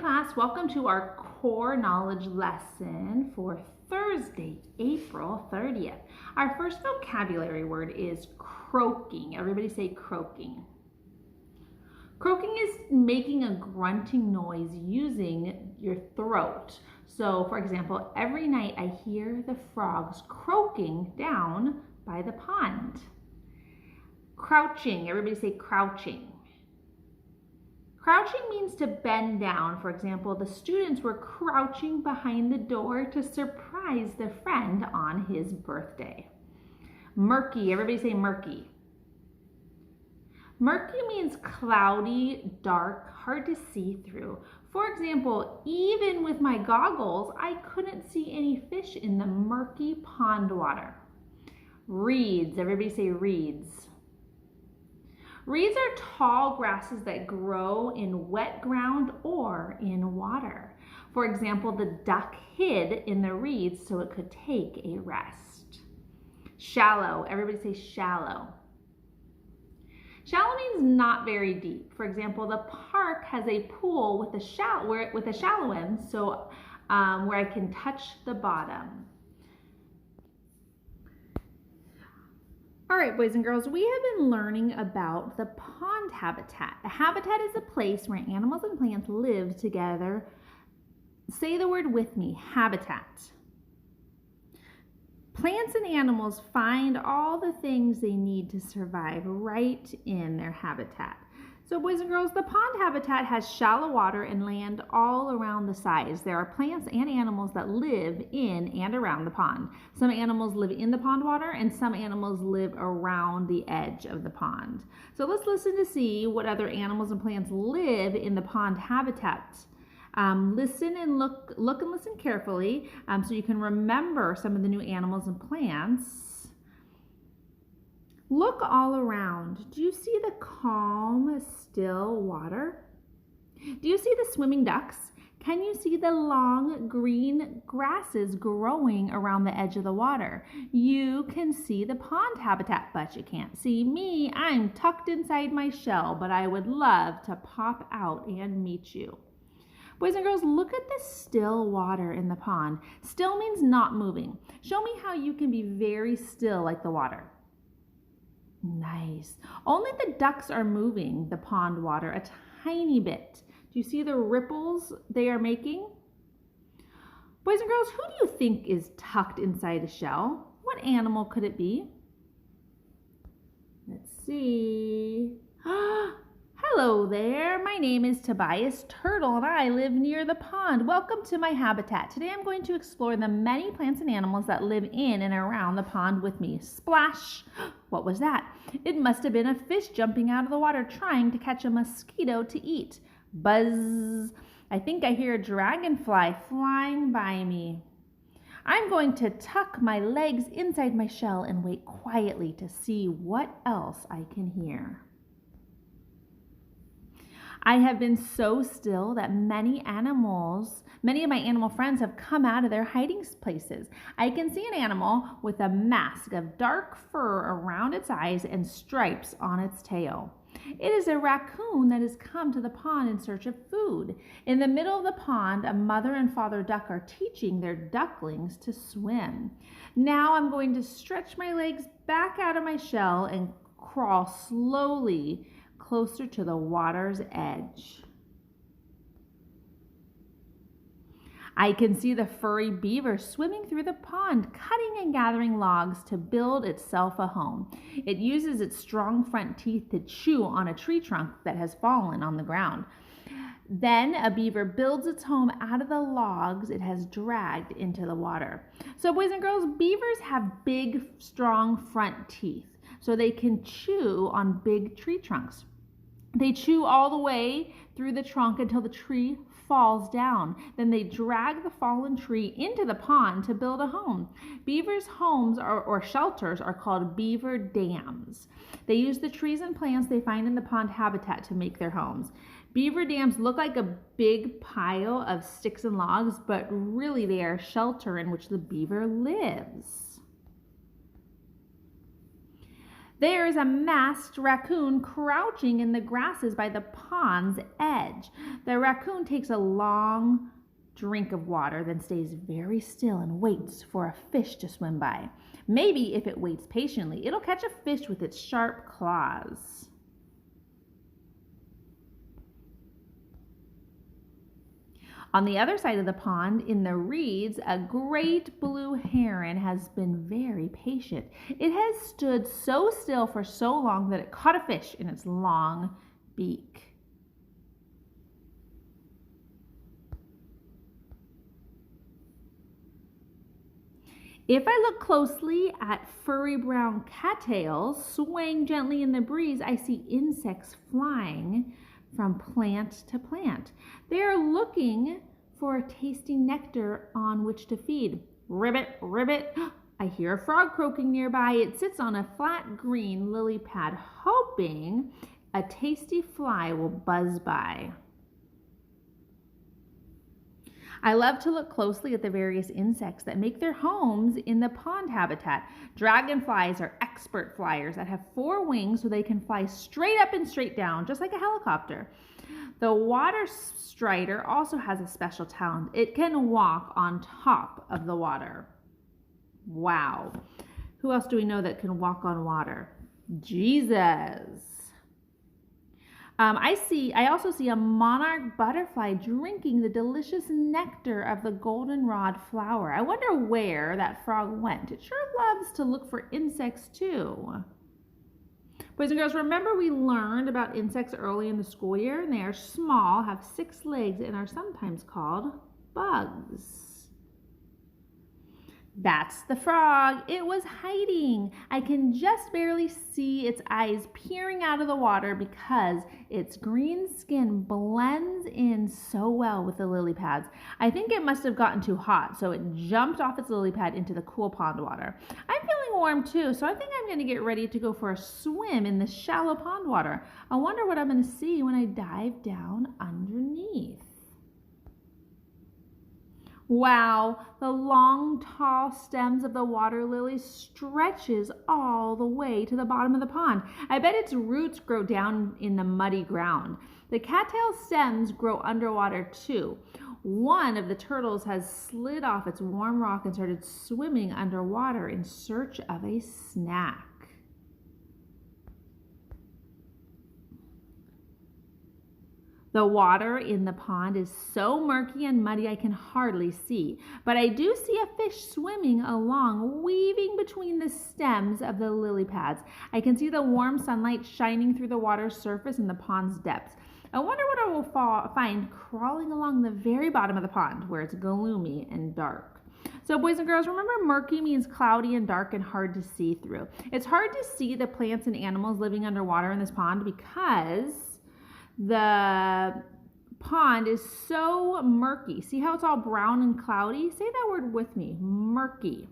class, welcome to our core knowledge lesson for Thursday, April 30th. Our first vocabulary word is croaking. Everybody say croaking. Croaking is making a grunting noise using your throat. So, for example, every night I hear the frogs croaking down by the pond. Crouching. Everybody say crouching. Crouching means to bend down. For example, the students were crouching behind the door to surprise their friend on his birthday. Murky. Everybody say murky. Murky means cloudy, dark, hard to see through. For example, even with my goggles, I couldn't see any fish in the murky pond water. Reeds. Everybody say reeds. Reeds are tall grasses that grow in wet ground or in water. For example, the duck hid in the reeds so it could take a rest. Shallow. Everybody say shallow. Shallow means not very deep. For example, the park has a pool with a shallow end, so where I can touch the bottom. All right, boys and girls, we have been learning about the pond habitat. A habitat is a place where animals and plants live together. Say the word with me, habitat. Plants and animals find all the things they need to survive right in their habitat. So boys and girls, the pond habitat has shallow water and land all around the sides. There are plants and animals that live in and around the pond. Some animals live in the pond water and some animals live around the edge of the pond. So let's listen to see what other animals and plants live in the pond habitat. Listen and look and listen carefully so you can remember some of the new animals and plants. Look all around. Do you see the calm, still water? Do you see the swimming ducks? Can you see the long green grasses growing around the edge of the water? You can see the pond habitat, but you can't see me. I'm tucked inside my shell, but I would love to pop out and meet you. Boys and girls, look at the still water in the pond. Still means not moving. Show me how you can be very still like the water. Nice. Only the ducks are moving the pond water a tiny bit. Do you see the ripples they are making? Boys and girls, who do you think is tucked inside a shell? What animal could it be? Let's see. Hello there, my name is Tobias Turtle and I live near the pond. Welcome to my habitat. Today I'm going to explore the many plants and animals that live in and around the pond with me. Splash! What was that? It must have been a fish jumping out of the water trying to catch a mosquito to eat. Buzz! I think I hear a dragonfly flying by me. I'm going to tuck my legs inside my shell and wait quietly to see what else I can hear. I have been so still that many of my animal friends have come out of their hiding places. I can see an animal with a mask of dark fur around its eyes and stripes on its tail. It is a raccoon that has come to the pond in search of food. In the middle of the pond, a mother and father duck are teaching their ducklings to swim. Now I'm going to stretch my legs back out of my shell and crawl slowly closer to the water's edge. I can see the furry beaver swimming through the pond, cutting and gathering logs to build itself a home. It uses its strong front teeth to chew on a tree trunk that has fallen on the ground. Then a beaver builds its home out of the logs it has dragged into the water. So boys and girls, beavers have big, strong front teeth, so they can chew on big tree trunks. They chew all the way through the trunk until the tree falls down. Then they drag the fallen tree into the pond to build a home. Beavers' homes or shelters are called beaver dams. They use the trees and plants they find in the pond habitat to make their homes. Beaver dams look like a big pile of sticks and logs, but really they are a shelter in which the beaver lives. There is a masked raccoon crouching in the grasses by the pond's edge. The raccoon takes a long drink of water, then stays very still and waits for a fish to swim by. Maybe if it waits patiently, it'll catch a fish with its sharp claws. On the other side of the pond, in the reeds, a great blue heron has been very patient. It has stood so still for so long that it caught a fish in its long beak. If I look closely at furry brown cattails swaying gently in the breeze, I see insects flying from plant to plant. They are looking for a tasty nectar on which to feed. Ribbit, ribbit. I hear a frog croaking nearby. It sits on a flat green lily pad, hoping a tasty fly will buzz by. I love to look closely at the various insects that make their homes in the pond habitat. Dragonflies are expert flyers that have 4 wings so they can fly straight up and straight down, just like a helicopter. The water strider also has a special talent. It can walk on top of the water. Wow. Who else do we know that can walk on water? Jesus. I also see a monarch butterfly drinking the delicious nectar of the goldenrod flower. I wonder where that frog went. It sure loves to look for insects too. Boys and girls, remember we learned about insects early in the school year, and they are small, have 6 legs, and are sometimes called bugs. That's the frog. It was hiding. I can just barely see its eyes peering out of the water because its green skin blends in so well with the lily pads. I think it must have gotten too hot, so it jumped off its lily pad into the cool pond water. I'm feeling warm too, so I think I'm going to get ready to go for a swim in the shallow pond water. I wonder what I'm going to see when I dive down underneath. Wow, the long, tall stems of the water lily stretches all the way to the bottom of the pond. I bet its roots grow down in the muddy ground. The cattail stems grow underwater too. One of the turtles has slid off its warm rock and started swimming underwater in search of a snack. The water in the pond is so murky and muddy I can hardly see, but I do see a fish swimming along, weaving between the stems of the lily pads. I can see the warm sunlight shining through the water's surface in the pond's depths. I wonder what I will find crawling along the very bottom of the pond, where it's gloomy and dark. So boys and girls, remember murky means cloudy and dark and hard to see through. It's hard to see the plants and animals living underwater in this pond because the pond is so murky. See how it's all brown and cloudy? Say that word with me, murky.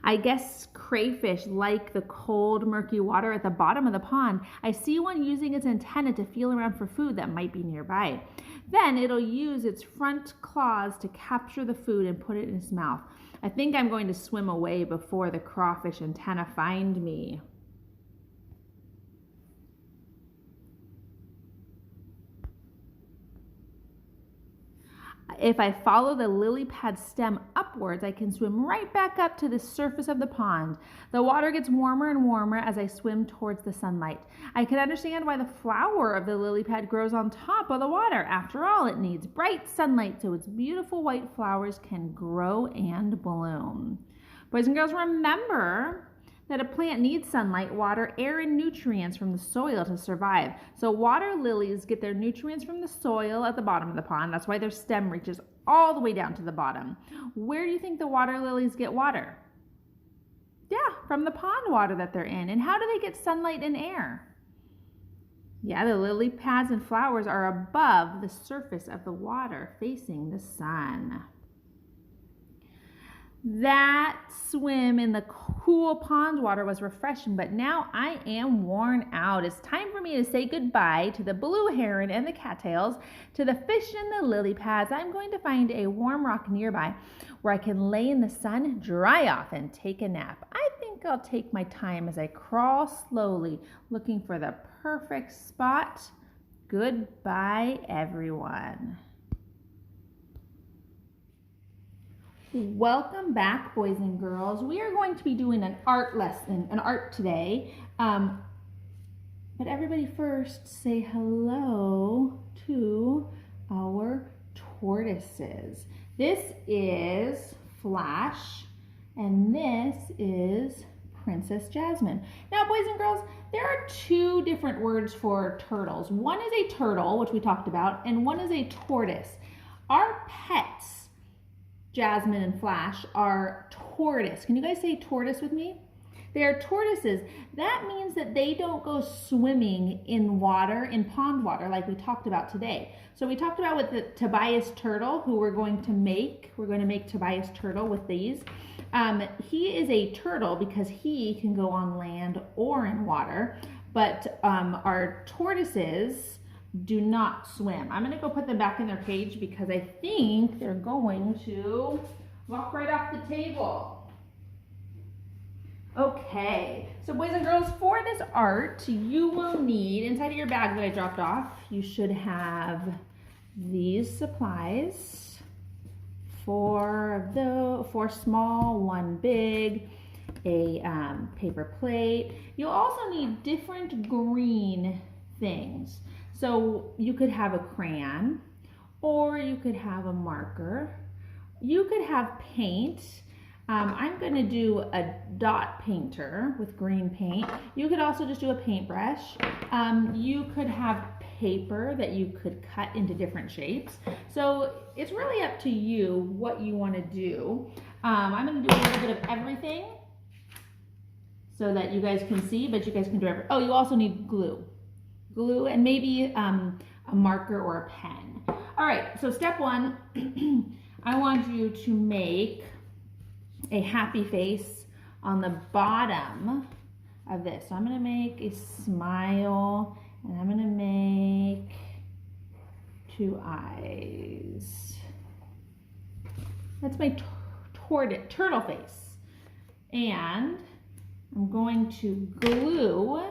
I guess crayfish like the cold, murky water at the bottom of the pond. I see one using its antenna to feel around for food that might be nearby. Then it'll use its front claws to capture the food and put it in its mouth. I think I'm going to swim away before the crawfish antenna find me. If I follow the lily pad stem upwards, I can swim right back up to the surface of the pond. The water gets warmer and warmer as I swim towards the sunlight. I can understand why the flower of the lily pad grows on top of the water. After all, it needs bright sunlight so its beautiful white flowers can grow and bloom. Boys and girls, remember that a plant needs sunlight, water, air, and nutrients from the soil to survive. So water lilies get their nutrients from the soil at the bottom of the pond. That's why their stem reaches all the way down to the bottom. Where do you think the water lilies get water? Yeah, from the pond water that they're in. And how do they get sunlight and air? Yeah, the lily pads and flowers are above the surface of the water facing the sun. That swim in the cool pond water was refreshing, but now I am worn out. It's time for me to say goodbye to the blue heron and the cattails, to the fish and the lily pads. I'm going to find a warm rock nearby where I can lay in the sun, dry off, and take a nap. I think I'll take my time as I crawl slowly, looking for the perfect spot. Goodbye, everyone. Welcome back, boys and girls. We are going to be doing an art lesson, an art today. But everybody first say hello to our tortoises. This is Flash, and this is Princess Jasmine. Now, boys and girls, there are two different words for turtles. One is a turtle, which we talked about, and one is a tortoise. Our pets, Jasmine and Flash, are tortoise. Can you guys say tortoise with me? They are tortoises. That means that they don't go swimming in water, in pond water, like we talked about today. So we talked about with the Tobias turtle, who we're going to make. We're going to make Tobias turtle with these. He is a turtle because he can go on land or in water, but our tortoises do not swim. I'm going to go put them back in their cage because I think they're going to walk right off the table. Okay, so boys and girls, for this art, you will need, inside of your bag that I dropped off, you should have these supplies. Four small, one big, a paper plate. You'll also need different green things. So you could have a crayon, or you could have a marker. You could have paint. I'm going to do a dot painter with green paint. You could also just do a paintbrush. You could have paper that you could cut into different shapes. So it's really up to you what you want to do. I'm going to do a little bit of everything so that you guys can see, but you guys can do everything. Oh, you also need glue. Glue and maybe a marker or a pen. All right, so step one, I want you to make a happy face on the bottom of this. So I'm going to make a smile, and I'm going to make two eyes. That's my turtle face. And I'm going to glue.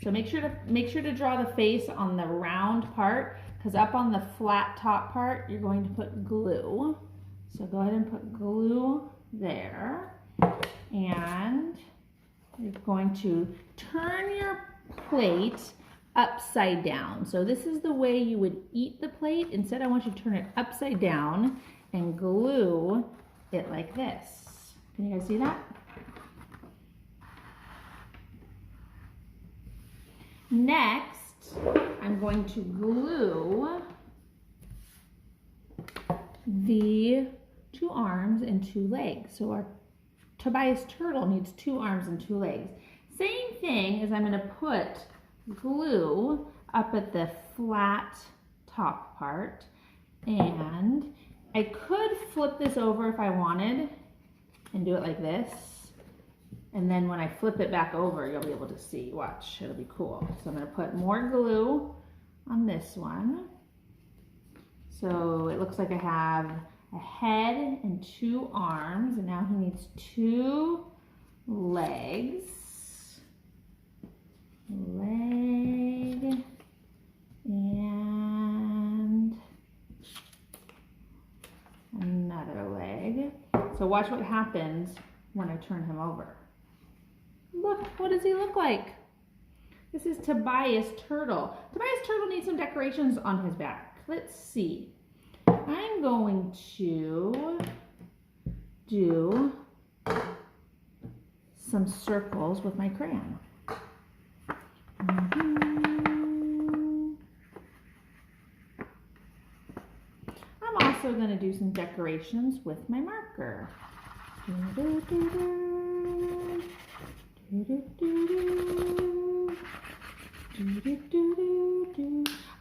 So make sure to draw the face on the round part, because up on the flat top part, you're going to put glue. So go ahead and put glue there. And you're going to turn your plate upside down. So this is the way you would eat the plate. Instead, I want you to turn it upside down and glue it like this. Can you guys see that? Next, I'm going to glue the two arms and two legs. So our Tobias turtle needs two arms and two legs. Same thing as I'm going to put glue up at the flat top part. And I could flip this over if I wanted and do it like this. And then when I flip it back over, you'll be able to see. Watch, it'll be cool. So I'm going to put more glue on this one. So it looks like I have a head and two arms, and now he needs two legs. Leg and another leg. So watch what happens when I turn him over. Look, what does he look like? This is Tobias turtle. Tobias turtle needs some decorations on his back. Let's see. I'm going to do some circles with my crayon. I'm also going to do some decorations with my marker.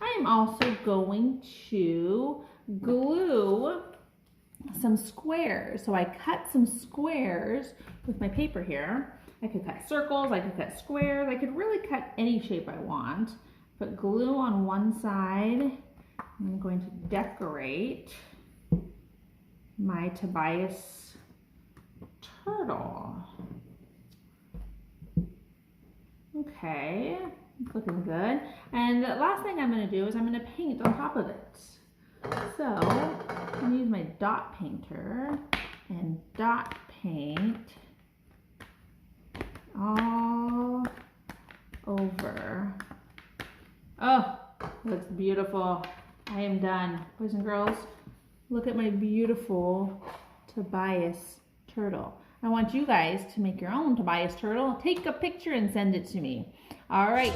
I am also going to glue some squares. So I cut some squares with my paper here. I could cut circles, I could cut squares, I could really cut any shape I want. Put glue on one side. I'm going to decorate my Tobias turtle. Okay, it's looking good. And the last thing I'm going to do is I'm going to paint on top of it. So I'm going to use my dot painter and dot paint all over. Oh, looks beautiful. I am done. Boys and girls, look at my beautiful Tobias turtle. I want you guys to make your own Tobias turtle. Take a picture and send it to me. All right.